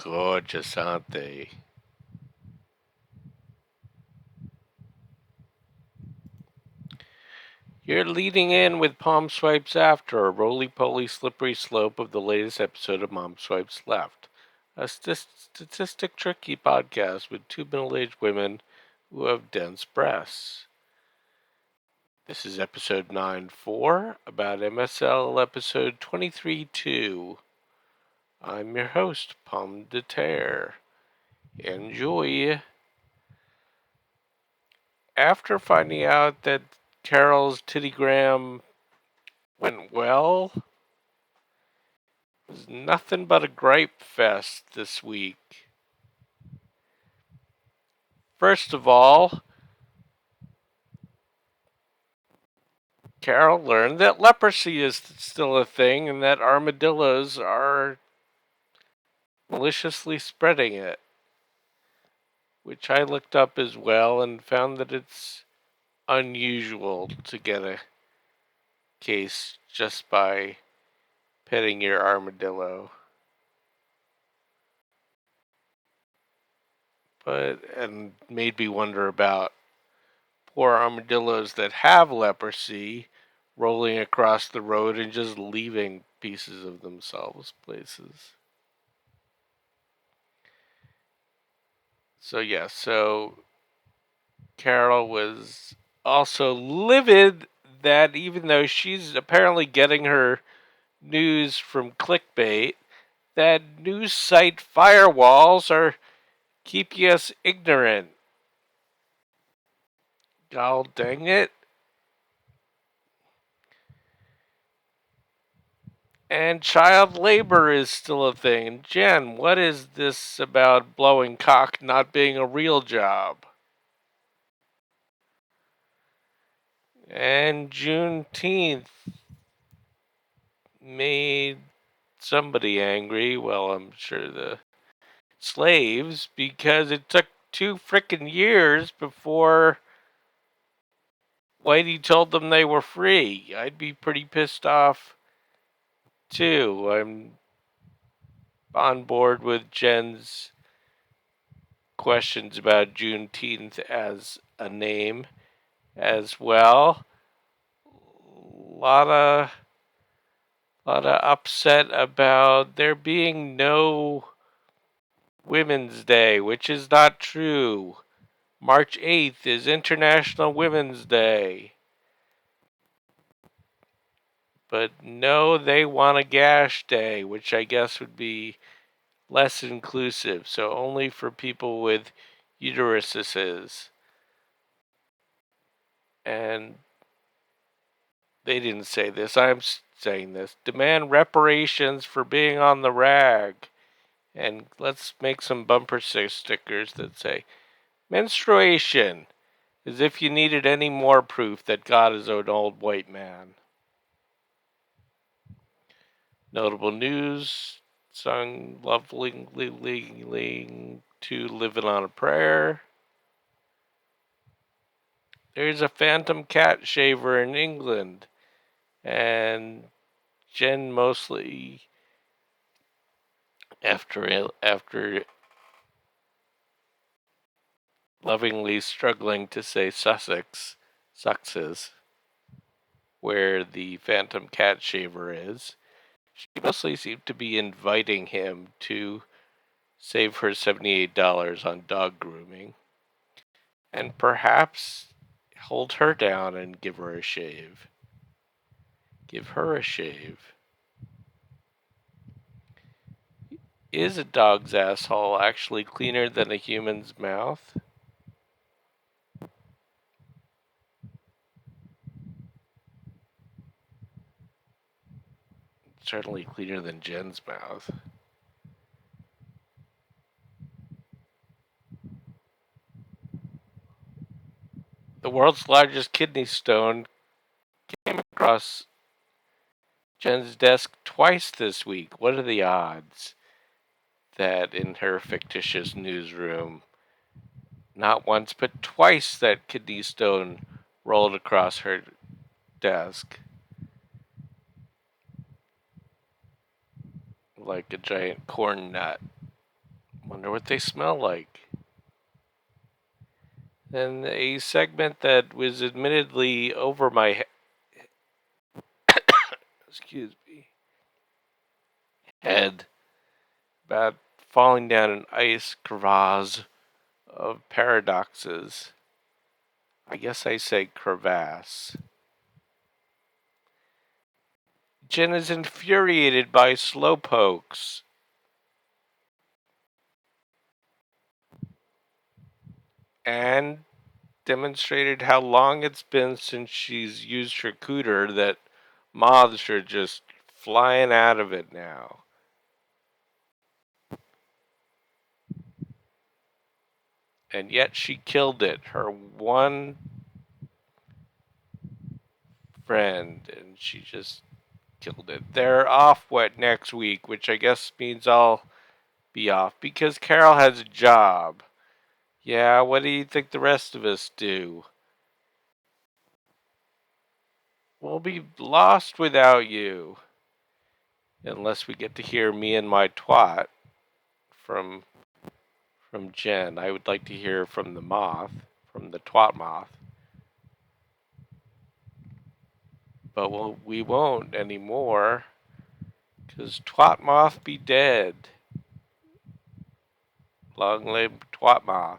Gorgeous, aren't they? You're leading in with Palm Swipes After, a roly-poly slippery slope of the latest episode of Mom Swipes Left, a statistic tricky podcast with two middle-aged women who have dense breasts. This is episode 9.4, about MSL episode 23.2. I'm your host, Pomme de Terre. Enjoy. After finding out that Carol's tittygram went well, it was nothing but a gripe fest this week. First of all, Carol learned that leprosy is still a thing and that armadillos are maliciously spreading it, which I looked up as well and found that it's unusual to get a case just by petting your armadillo. And made me wonder about poor armadillos that have leprosy rolling across the road and just leaving pieces of themselves places. So Carol was also livid that even though she's apparently getting her news from clickbait, that news site firewalls are keeping us ignorant. God dang it. And child labor is still a thing. Jen, what is this about blowing cock not being a real job? And Juneteenth made somebody angry. Well, I'm sure the slaves, because it took 2 frickin' years before Whitey told them they were free. I'd be pretty pissed off too. I'm on board with Jen's questions about Juneteenth as a name as well. Lot of upset about there being no Women's Day, which is not true. March 8th is International Women's Day. But no, they want a Gash Day, which I guess would be less inclusive, so only for people with uteruses. And they didn't say this, I'm saying this. Demand reparations for being on the rag. And let's make some bumper stickers that say, menstruation, as if you needed any more proof that God is an old white man. Notable news, sung lovingly to Living on a Prayer. There's a phantom cat shaver in England, and Jen mostly, after lovingly struggling to say Sussexes, where the phantom cat shaver is, she mostly seemed to be inviting him to save her $78 on dog grooming, and perhaps hold her down and give her a shave. Give her a shave. Is a dog's asshole actually cleaner than a human's mouth? Certainly cleaner than Jen's mouth. The world's largest kidney stone came across Jen's desk twice this week. What are the odds that in her fictitious newsroom, not once but twice, that kidney stone rolled across her desk like a giant corn nut? Wonder what they smell like. And a segment that was admittedly over my excuse me, head about falling down an ice crevasse of paradoxes. I guess I say crevasse. Jen is infuriated by slowpokes and demonstrated how long it's been since she's used her cooter that moths are just flying out of it now. And yet she killed it. Her one friend, and she just killed it. They're off next week, which I guess means I'll be off because Carol has a job. Yeah, what do you think the rest of us do? We'll be lost without you. Unless we get to hear me and my twat from Jen. I would like to hear from the moth, from the twat moth. But we won't anymore. Because twat moth be dead. Long live twat moth.